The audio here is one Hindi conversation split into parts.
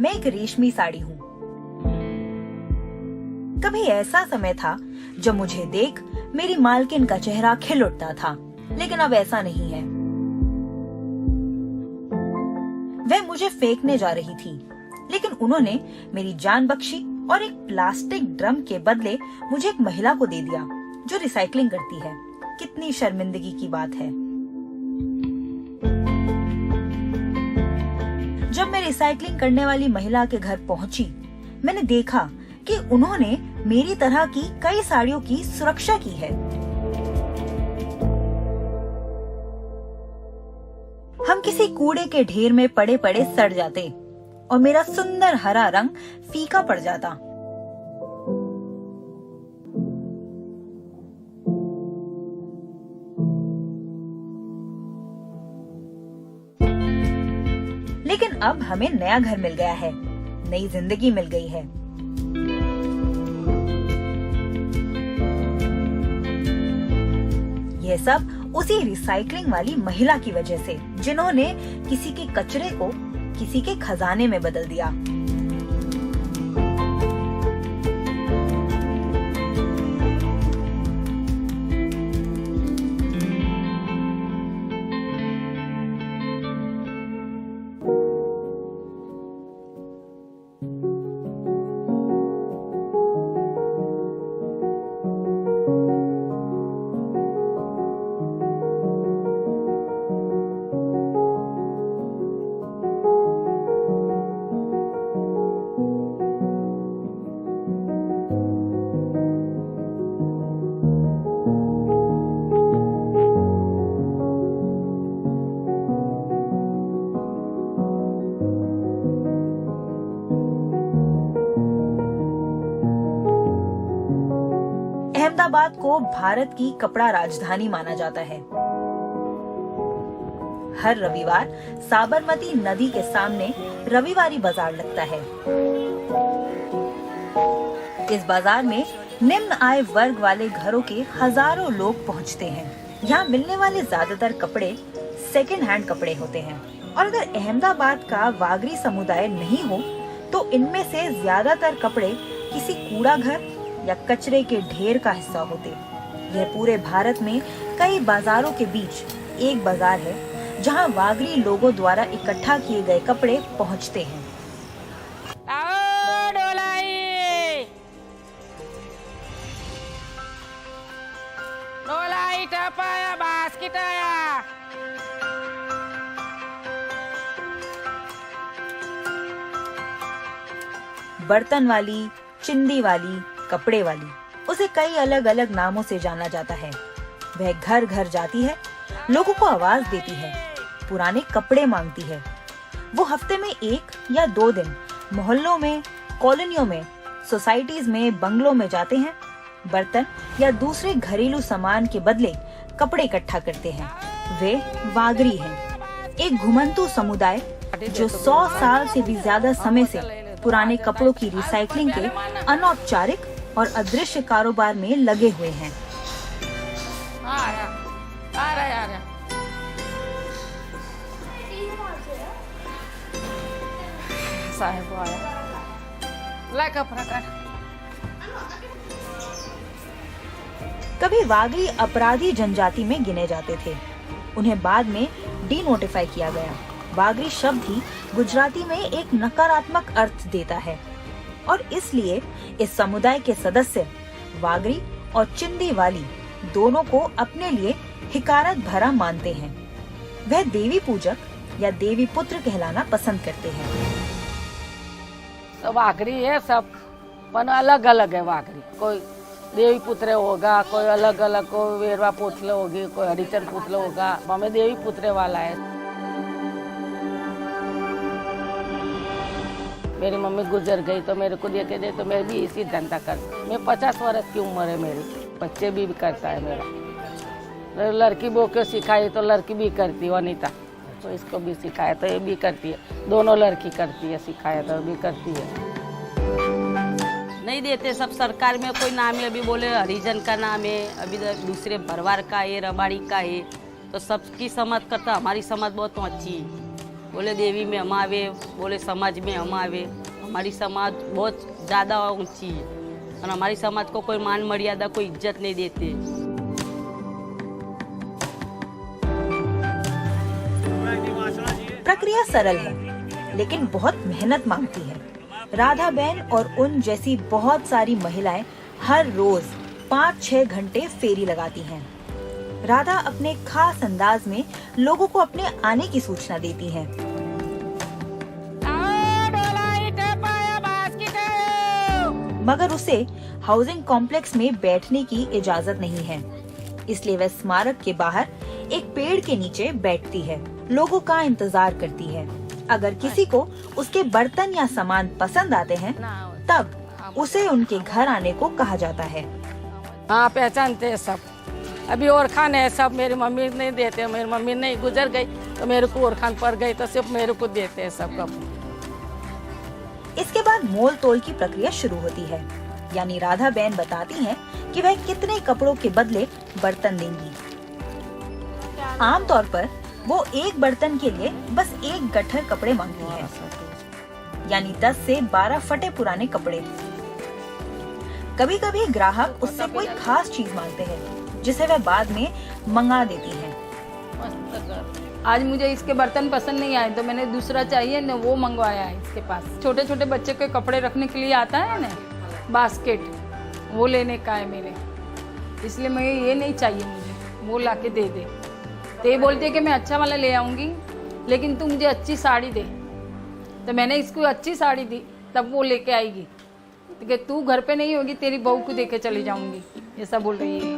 मैं एक रेशमी साड़ी हूँ। कभी ऐसा समय था जब मुझे देख मेरी मालकिन का चेहरा खिल उठता था, लेकिन अब ऐसा नहीं है। वह मुझे फेंकने जा रही थी, लेकिन उन्होंने मेरी जान बख्शी और एक प्लास्टिक ड्रम के बदले मुझे एक महिला को दे दिया जो रिसाइकलिंग करती है। कितनी शर्मिंदगी की बात है। जब मैं रिसाइकलिंग करने वाली महिला के घर पहुंची, मैंने देखा कि उन्होंने मेरी तरह की कई साड़ियों की सुरक्षा की है। हम किसी कूड़े के ढेर में पड़े पड़े सड़ जाते और मेरा सुंदर हरा रंग फीका पड़ जाता। लेकिन अब हमें नया घर मिल गया है, नई जिंदगी मिल गई है। यह सब उसी रिसाइकलिंग वाली महिला की वजह से, जिन्होंने किसी के कचरे को किसी के खजाने में बदल दिया। अहमदाबाद को भारत की कपड़ा राजधानी माना जाता है। हर रविवार साबरमती नदी के सामने रविवारी बाजार लगता है। इस बाजार में निम्न आय वर्ग वाले घरों के हजारों लोग पहुंचते हैं। यहाँ मिलने वाले ज्यादातर कपड़े सेकेंड हैंड कपड़े होते हैं, और अगर अहमदाबाद का वागरी समुदाय नहीं हो तो इनमें से ज्यादातर कपड़े किसी कूड़ा घर या कचरे के ढेर का हिस्सा होते। यह पूरे भारत में कई बाजारों के बीच एक बाजार है जहां वागरी लोगों द्वारा इकट्ठा किए गए कपड़े पहुंचते हैं। बर्तन वाली, चिंदी वाली, कपड़े वाली, उसे कई अलग अलग नामों से जाना जाता है। वह घर घर जाती है, लोगों को आवाज देती है, पुराने कपड़े मांगती है। वो हफ्ते में 1 या 2 दिन मोहल्लों में, कॉलोनियों में, सोसाइटीज में, बंगलों में जाते हैं। बर्तन या दूसरे घरेलू सामान के बदले कपड़े इकट्ठा करते हैं। वे वागरी हैं, एक घुमंतु समुदाय जो 100 साल से भी ज्यादा समय से पुराने कपड़ों की रिसाइकलिंग के अनौपचारिक और अदृश्य कारोबार में लगे हुए हैं। आ रहा। साहेब आया, ला कपड़ा कर। कभी वागरी अपराधी जनजाति में गिने जाते थे। उन्हें बाद में डीनोटिफाई किया गया। वागरी शब्द ही गुजराती में एक नकारात्मक अर्थ देता है, और इसलिए इस समुदाय के सदस्य वागरी और चिंदी वाली दोनों को अपने लिए हिकारत भरा मानते हैं। वह देवी पूजक या देवी पुत्र कहलाना पसंद करते हैं। सब वागरी है, सब पर अलग अलग है वागरी। कोई देवी पुत्र होगा, कोई अलग अलग, कोई वेरवा पुतले होगी, कोई हरिचंद पुतले होगा। हमें देवी पुत्र वाला है। मेरी मम्मी गुजर गई तो मेरे को देके दे, तो मैं भी इसी धंधा करती। मैं 50 वर्ष की उम्र है मेरी, बच्चे भी करता है मेरा। लड़की बो के सिखाई तो लड़की भी करती, वनिता तो इसको भी सिखाया तो ये भी करती है। दोनों लड़की करती है, सिखाया तो भी करती है। नहीं देते, सब सरकार में कोई नाम है। अभी बोले हरिजन का नाम है, अभी दूसरे भरवार का है, रबाड़ी का है, तो सबकी समझ करता। हमारी समझ बहुत अच्छी है। बोले देवी में हम आवे, बोले समाज में हम आवे। हमारी समाज बहुत ज़्यादा ऊंची है और हमारी समाज को कोई मान मर्यादा, कोई इज्जत नहीं देते। प्रक्रिया सरल है लेकिन बहुत मेहनत मांगती है। राधा बहन और उन जैसी बहुत सारी महिलाएं हर रोज 5-6 घंटे फेरी लगाती हैं। राधा अपने खास अंदाज में लोगों को अपने आने की सूचना देती हैं। मगर उसे हाउसिंग कॉम्प्लेक्स में बैठने की इजाजत नहीं है, इसलिए वह स्मारक के बाहर एक पेड़ के नीचे बैठती है, लोगों का इंतजार करती है। अगर किसी को उसके बर्तन या सामान पसंद आते हैं, तब उसे उनके घर आने को कहा जाता है। हाँ, पहचानते हैं सब। अभी और खान है सब, मेरी मम्मी नहीं देते, मेरी मम्मी नहीं गुजर गई तो मेरे को और खान पड़ गई तो सिर्फ मेरे को देते हैं सब कपड़े। इसके बाद मोल तोल की प्रक्रिया शुरू होती है, यानी राधा बहन बताती हैं कि वह कितने कपड़ों के बदले बर्तन देंगी। आमतौर पर वो एक बर्तन के लिए बस 1 गट्ठर कपड़े मांगती है, यानी 10 से 12 फटे पुराने कपड़े। कभी कभी ग्राहक उससे कोई खास चीज मांगते हैं जिसे वह बाद में मंगा देती है। आज मुझे इसके बर्तन पसंद नहीं आए तो मैंने दूसरा चाहिए न, वो मंगवाया है इसके पास। छोटे छोटे बच्चे के कपड़े रखने के लिए आता है ना बास्केट, वो लेने का है मेरे, इसलिए मैं ये नहीं चाहिए, मुझे वो लाके दे दे। तो ये बोलते कि मैं अच्छा वाला ले आऊँगी लेकिन तू मुझे अच्छी साड़ी दे। तो मैंने इसको अच्छी साड़ी दी, तब वो लेके आएगी कि तू घर पे नहीं होगी, तेरी बहू को देके चली जाऊंगी, ऐसा बोल रही है।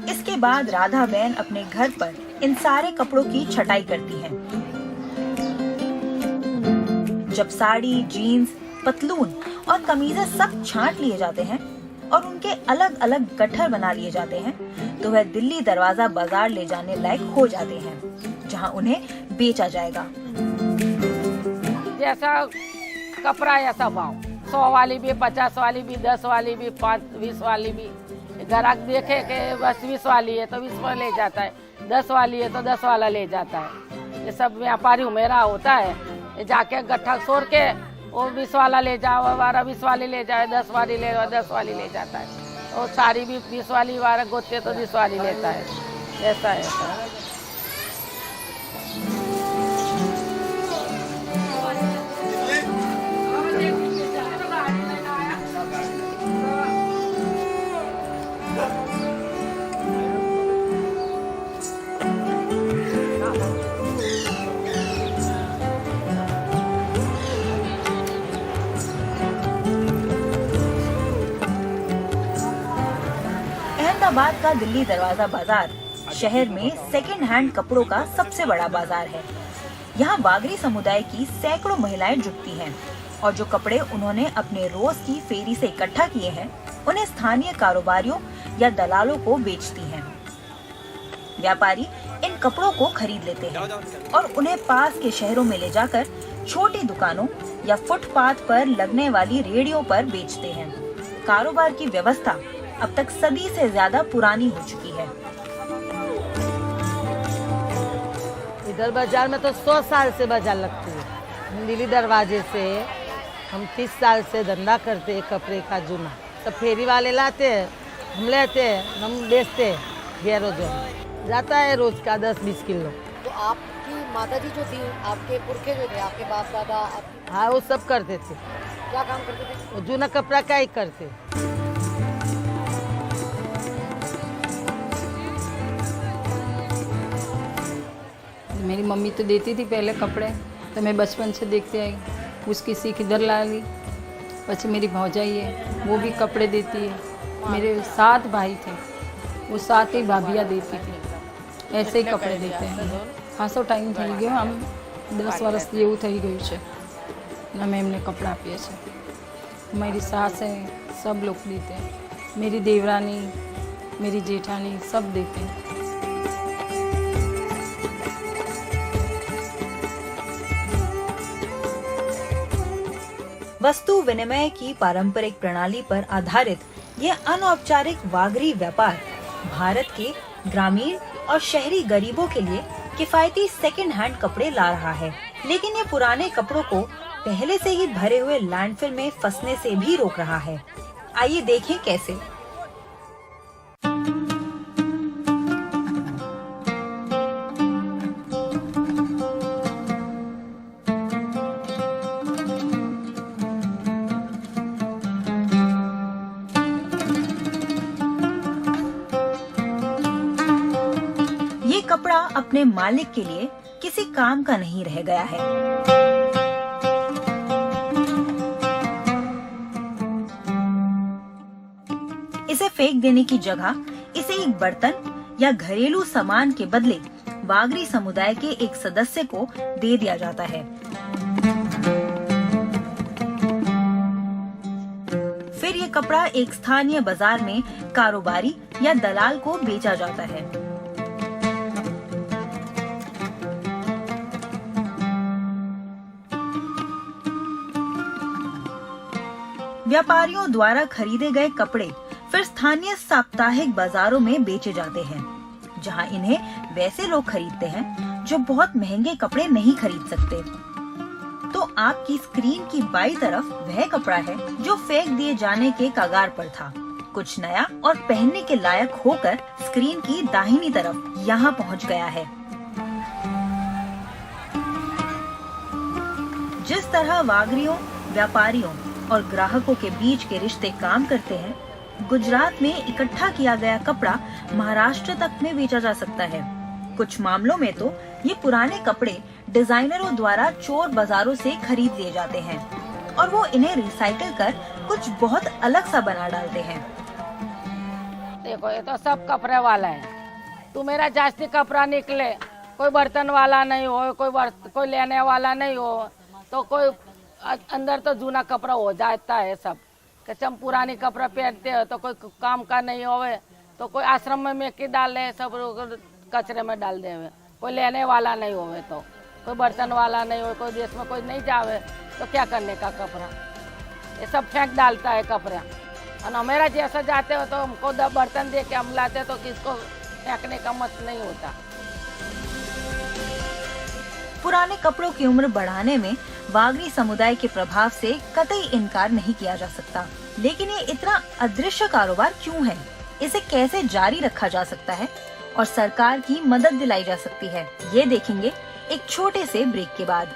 इसके बाद राधा बहन अपने घर पर इन सारे कपड़ों की छटाई करती है। जब साड़ी, जीन्स, पतलून और कमीजें सब छांट लिए जाते हैं और उनके अलग अलग गट्ठर बना लिए जाते हैं, तो वह दिल्ली दरवाजा बाजार ले जाने लायक हो जाते हैं, जहां उन्हें बेचा जाएगा। जैसा कपड़ा ऐसा भाव, 100 वाली भी, 50 वाली भी, 10 वाली भी, 20 वाली भी। ग्राहक देखे कि बस 20 वाली है तो 20 वाला ले जाता है, 10 वाली है तो 10 वाला ले जाता है। ये सब व्यापारी मेरा होता है, ये जाके गट्ठा सोर के वो 20 वाला ले जाओ, 20 वाली ले जाए, 10 वाली ले जाओ, 10 वाली ले जाता है। और साड़ी भी 20 वाली वाला गोते तो 20 वाली लेता है, ऐसा है। अहमदाबाद का दिल्ली दरवाजा बाजार शहर में सेकेंड हैंड कपड़ों का सबसे बड़ा बाजार है। यहाँ वागरी समुदाय की सैकड़ों महिलाएं जुटती हैं और जो कपड़े उन्होंने अपने रोज की फेरी से इकट्ठा किए हैं, उन्हें स्थानीय कारोबारियों या दलालों को बेचती हैं। व्यापारी इन कपड़ों को खरीद लेते हैं और उन्हें पास के शहरों में ले जाकर छोटी दुकानों या फुटपाथ पर लगने वाली रेहड़ियों पर बेचते हैं। कारोबार की व्यवस्था अब तक सदी से ज्यादा पुरानी हो चुकी है। इधर बाजार में तो 100 साल से बाजार लगती है। दिल्ली दरवाजे से हम 30 साल से धंधा करते हैं कपड़े का जूना। सब फेरी वाले लाते हैं, हम लेते हैं, हम बेचते हैं। गैरों जाता है रोज का 10-20 किलो। तो आपकी माता जी जो थी, आपके पुरखे जो थे, आपके बाप दादा, हाँ वो सब करते थे। क्या काम करते थे? वो जूना कपड़ा का ही करते। मेरी मम्मी तो देती थी पहले कपड़े, तो मैं बचपन से देखते आई, उसकी सीख इधर ला ली। પછી मेरी भौजाई है, वो भी कपड़े देती है। मेरे 7 भाई थे, वो 7 ही भाभियाँ देती थी। ऐसे ही कपड़े देते हैं। खासो टाइम થઈ ગયો, આમ 10 વર્ષ જેવું થઈ ગયું છે ને અમે એમને કપડાં આપીએ છીએ। मेरी सास है, सब लोग देते हैं। मेरी देवरानी, मेरी जेठानी सब देते हैं। वस्तु विनिमय की पारंपरिक प्रणाली पर आधारित यह अनौपचारिक वागरी व्यापार भारत के ग्रामीण और शहरी गरीबों के लिए किफायती सेकंड हैंड कपड़े ला रहा है, लेकिन ये पुराने कपड़ों को पहले से ही भरे हुए लैंडफिल में फंसने से भी रोक रहा है। आइए देखें कैसे। ये कपड़ा अपने मालिक के लिए किसी काम का नहीं रह गया है। इसे फेंक देने की जगह इसे एक बर्तन या घरेलू सामान के बदले वागरी समुदाय के एक सदस्य को दे दिया जाता है। फिर ये कपड़ा एक स्थानीय बाजार में कारोबारी या दलाल को बेचा जाता है। व्यापारियों द्वारा खरीदे गए कपड़े फिर स्थानीय साप्ताहिक बाजारों में बेचे जाते हैं, जहां इन्हें वैसे लोग खरीदते हैं जो बहुत महंगे कपड़े नहीं खरीद सकते। तो आपकी स्क्रीन की बाईं तरफ वह कपड़ा है जो फेंक दिए जाने के कगार पर था। कुछ नया और पहनने के लायक होकर स्क्रीन की दाहिनी तरफ यहाँ पहुँच गया है। जिस तरह वागरियों, व्यापारियों और ग्राहकों के बीच के रिश्ते काम करते हैं, गुजरात में इकट्ठा किया गया कपड़ा महाराष्ट्र तक में बेचा जा सकता है। कुछ मामलों में तो ये पुराने कपड़े डिजाइनरों द्वारा चोर बाजारों से खरीद लिए जाते हैं और वो इन्हें रिसाइकिल कर कुछ बहुत अलग सा बना डालते हैं। देखो ये तो सब कपड़े वाला है। तू मेरा जास्ती कपड़ा निकले, कोई बर्तन वाला नहीं हो, कोई लेने वाला नहीं हो, तो कोई अंदर तो जूना कपड़ा हो जाता है सब। कैसे हम पुरानी कपड़ा पहनते हैं तो कोई काम का नहीं होवे तो कोई आश्रम में मेके डाले, सब कचरे में डाल देवे। कोई लेने वाला नहीं होवे तो कोई बर्तन वाला नहीं हो, कोई देश में कोई नहीं जावे तो क्या करने का कपड़ा, ये सब फेंक डालता है कपड़ा। और हमारा जैसा जाते हो तो हमको बर्तन दे के हम लाते तो किसको फेंकने का मत नहीं होता। पुराने कपड़ों की उम्र बढ़ाने में वागरी समुदाय के प्रभाव से कतई इनकार नहीं किया जा सकता, लेकिन ये इतना अदृश्य कारोबार क्यों है? इसे कैसे जारी रखा जा सकता है और सरकार की मदद दिलाई जा सकती है, ये देखेंगे एक छोटे से ब्रेक के बाद।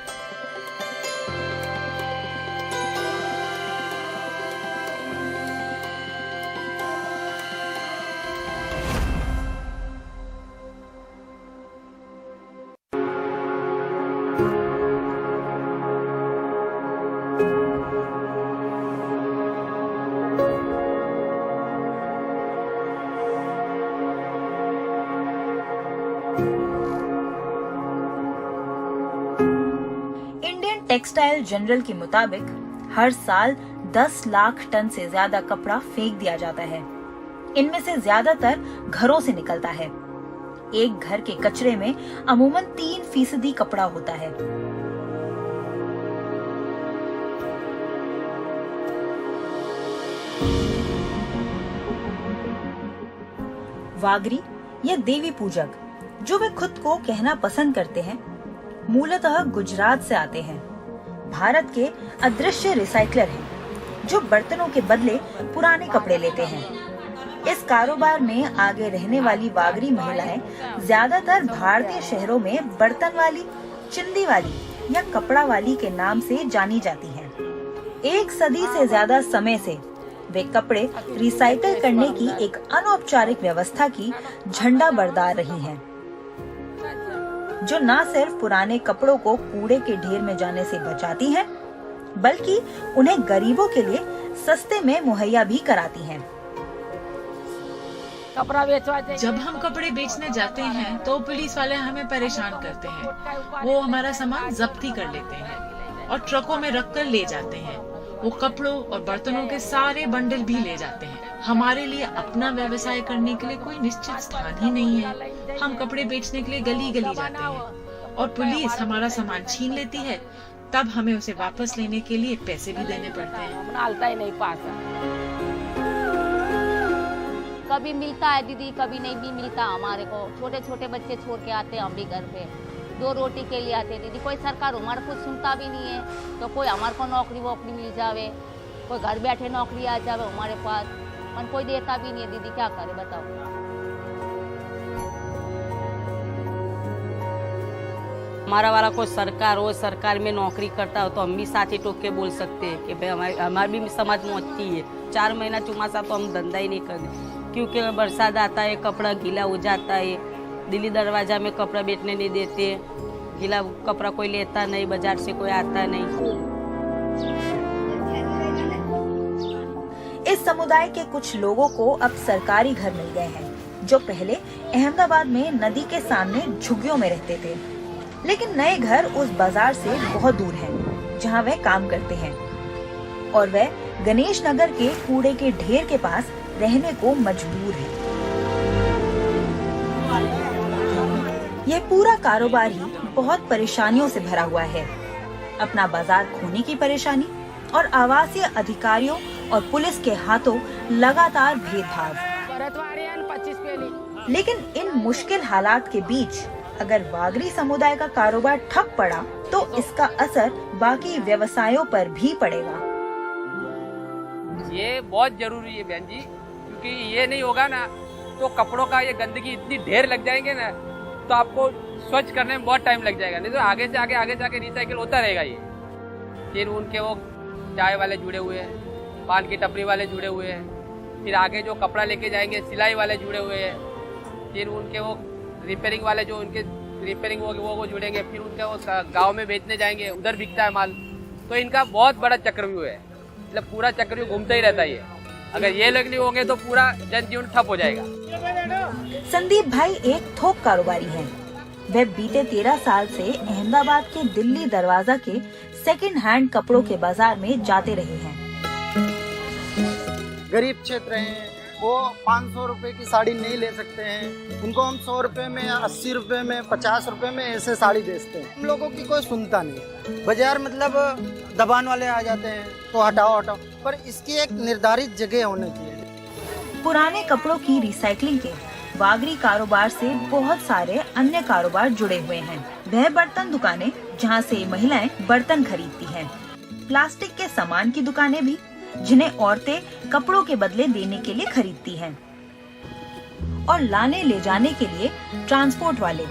टेक्सटाइल जनरल के मुताबिक हर साल 10 लाख टन से ज्यादा कपड़ा फेंक दिया जाता है। इनमें से ज्यादातर घरों से निकलता है। एक घर के कचरे में अमूमन 3% कपड़ा होता है। वागरी या देवी पूजक, जो वे खुद को कहना पसंद करते हैं, मूलतः गुजरात से आते हैं। भारत के अदृश्य रिसाइकलर हैं, जो बर्तनों के बदले पुराने कपड़े लेते हैं। इस कारोबार में आगे रहने वाली वागरी महिलाएं ज्यादातर भारतीय शहरों में बर्तन वाली, चिंदी वाली या कपड़ा वाली के नाम से जानी जाती हैं। 1 सदी से ज्यादा समय से वे कपड़े रिसाइकल करने की एक अनौपचारिक व्यवस्था की झंडा बरदार रही हैं, जो न सिर्फ पुराने कपड़ों को कूड़े के ढेर में जाने से बचाती हैं, बल्कि उन्हें गरीबों के लिए सस्ते में मुहैया भी कराती हैं। कपड़ा बेचवा जब हम कपड़े बेचने जाते हैं तो पुलिस वाले हमें परेशान करते हैं। वो हमारा सामान जब्ती कर लेते हैं और ट्रकों में रखकर ले जाते हैं। वो कपड़ों और बर्तनों के सारे बंडल भी ले जाते हैं। हमारे लिए अपना व्यवसाय करने के लिए कोई निश्चित स्थान ही नहीं है। हम कपड़े बेचने के लिए गली गली जाते हैं और पुलिस हमारा सामान छीन लेती है। तब हमें उसे वापस लेने के लिए पैसे भी देने पड़ते हैं। ही नहीं पास। कभी मिलता है दीदी, कभी नहीं भी मिलता हमारे को। छोटे छोटे बच्चे छोड़ के आते हैं हम भी घर पे, 2 रोटी के लिए आते हैं दीदी। कोई सरकार हमारा कुछ सुनता भी नहीं है, तो कोई हमारे को नौकरी वोकरी मिल जावे, कोई घर बैठे नौकरी आ जावे हमारे पास, पर कोई देता भी नहीं है दीदी, क्या करे बताओ। हमारा वाला कोई सरकार हो, सरकार में नौकरी करता हो तो हम भी साथ ही टोक के बोल सकते हैं कि भाई हमारी भी समाज में होती है। 4 महीना चुमासा तो हम धंधा ही नहीं करते, क्योंकि बरसात आता है, कपड़ा गीला हो जाता है। दिल्ली दरवाजा में कपड़ा बेचने नहीं देते, गीला कपड़ा कोई लेता नहीं, बाजार से कोई आता नहीं। इस समुदाय के कुछ लोगों को अब सरकारी घर मिल गए हैं, जो पहले अहमदाबाद में नदी के सामने झुग्गियों में रहते थे। लेकिन नए घर उस बाजार से बहुत दूर हैं, जहां वह काम करते हैं, और वह गणेश नगर के कूड़े के ढेर के पास रहने को मजबूर है। यह पूरा कारोबार ही बहुत परेशानियों से भरा हुआ है। अपना बाजार खोने की परेशानी और आवासीय अधिकारियों और पुलिस के हाथों लगातार भेदभाव। लेकिन इन मुश्किल हालात के बीच अगर वागरी समुदाय का कारोबार ठप पड़ा तो इसका असर बाकी व्यवसायों पर भी पड़ेगा। ये बहुत जरूरी है बहन जी, क्योंकि ये नहीं होगा ना तो कपड़ों का ये गंदगी इतनी ढेर लग जाएंगे ना, तो आपको स्वच्छ करने में बहुत टाइम लग जाएगा। नहीं तो आगे से आगे रिसाइकिल होता रहेगा ये। फिर उनके वो चाय वाले जुड़े हुए हैं, पान की टपरी वाले जुड़े हुए हैं, फिर आगे जो कपड़ा लेके जाएंगे सिलाई वाले जुड़े हुए हैं, फिर उनके वो रिपेयरिंग वाले जो उनके रिपेयरिंग वो जुड़ेंगे, फिर उनके वो गांव में बेचने जाएंगे, उधर बिकता है माल। तो इनका बहुत बड़ा चक्रव्यूह है, मतलब पूरा चक्रव्यूह घूमता ही रहता है। अगर ये लोग नहीं होंगे तो पूरा जनजीवन ठप हो जाएगा। संदीप भाई एक थोक कारोबारी हैं। वह बीते 13 साल से अहमदाबाद के दिल्ली दरवाजा के सेकंड हैंड कपड़ों के बाजार में जाते रहे हैं। गरीब क्षेत्र हैं, वो 500 रुपए की साड़ी नहीं ले सकते हैं, उनको हम 100 रुपए में, 80 रुपए में, 50 रुपए में ऐसे साड़ी बेचते हैं। हम लोगों की कोई सुनता नहीं। बाजार मतलब दबान वाले आ जाते हैं तो हटाओ, पर इसकी एक निर्धारित जगह होनी चाहिए। पुराने कपड़ों की रिसाइकलिंग के वागरी कारोबार से बहुत सारे अन्य कारोबार जुड़े हुए हैं। वह बर्तन दुकानें जहां से महिलाएं बर्तन खरीदती हैं, प्लास्टिक के सामान की दुकानें भी जिन्हें औरतें कपड़ों के बदले देने के लिए खरीदती हैं, और लाने ले जाने के लिए ट्रांसपोर्ट वाले,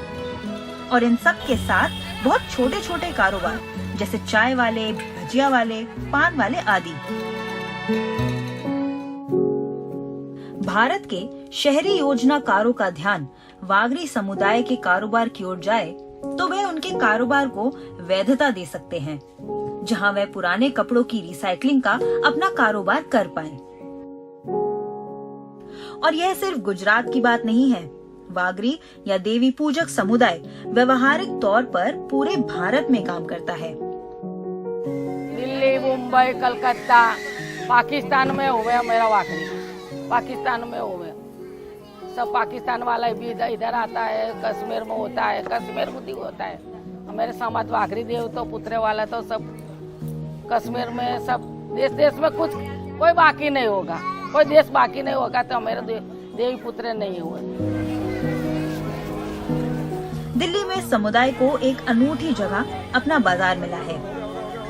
और इन सब के साथ बहुत छोटे छोटे कारोबार जैसे चाय वाले, भजिया वाले, पान वाले आदि। भारत के शहरी योजनाकारों का ध्यान वागरी समुदाय के कारोबार की ओर जाए तो वे उनके कारोबार को वैधता दे सकते हैं, जहां वह पुराने कपड़ों की रिसाइकलिंग का अपना कारोबार कर पाए। और यह सिर्फ गुजरात की बात नहीं है। वागरी या देवी पूजक समुदाय व्यवहारिक तौर पर पूरे भारत में काम करता है। दिल्ली, मुंबई, कलकत्ता, पाकिस्तान में हुए मेरा वागरी, पाकिस्तान में हुए सब पाकिस्तान वाला भी इधर आता है, कश्मीर में होता है, कश्मीर में होता है। मेरे समाज वागरी देव तो पुत्र वाला तो सब कश्मीर में, सब देश में कुछ कोई बाकी नहीं होगा, कोई देश बाकी नहीं होगा तो मेरे देवी पुत्र नहीं हुए। दिल्ली में समुदाय को एक अनूठी जगह अपना बाजार मिला है।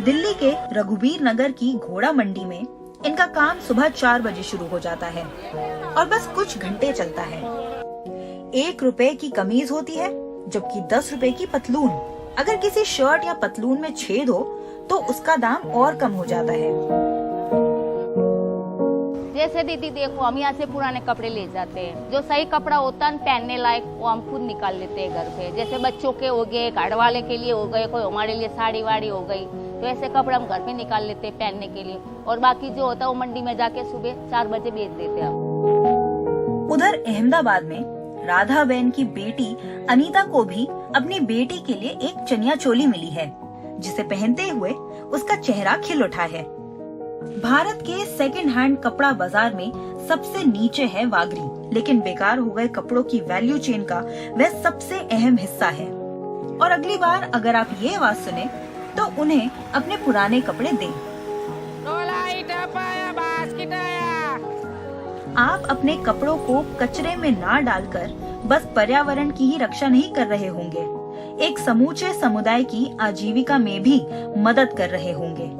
दिल्ली के रघुबीर नगर की घोड़ा मंडी में इनका काम सुबह 4 बजे शुरू हो जाता है और बस कुछ घंटे चलता है। 1 रुपए की कमीज होती है, जबकि 10 रुपए की पतलून। अगर किसी शर्ट या पतलून में छेद हो तो उसका दाम और कम हो जाता है। जैसे दीदी देखो, हम यहाँ से पुराने कपड़े ले जाते हैं, जो सही कपड़ा होता है पहनने लायक वो हम खुद निकाल लेते हैं घर पे। जैसे बच्चों के हो गए, घर वाले के लिए हो गए, कोई हमारे लिए साड़ी वाड़ी हो गई, तो ऐसे कपड़े हम घर पे निकाल लेते हैं पहनने के लिए, और बाकी जो होता है वो मंडी में जाके सुबह 4 बजे बेच देते हैं हम। उधर अहमदाबाद में राधा बहन की बेटी अनीता को भी अपनी बेटी के लिए एक चनिया चोली मिली है, जिसे पहनते हुए उसका चेहरा खिल उठा है। भारत के सेकंड हैंड कपड़ा बाजार में सबसे नीचे है वागरी, लेकिन बेकार हो गए कपड़ों की वैल्यू चेन का वह सबसे अहम हिस्सा है। और अगली बार अगर आप ये आवाज सुने तो उन्हें अपने पुराने कपड़े दें। आप अपने कपड़ों को कचरे में ना डालकर बस पर्यावरण की ही रक्षा नहीं कर रहे होंगे, एक समूचे समुदाय की आजीविका में भी मदद कर रहे होंगे।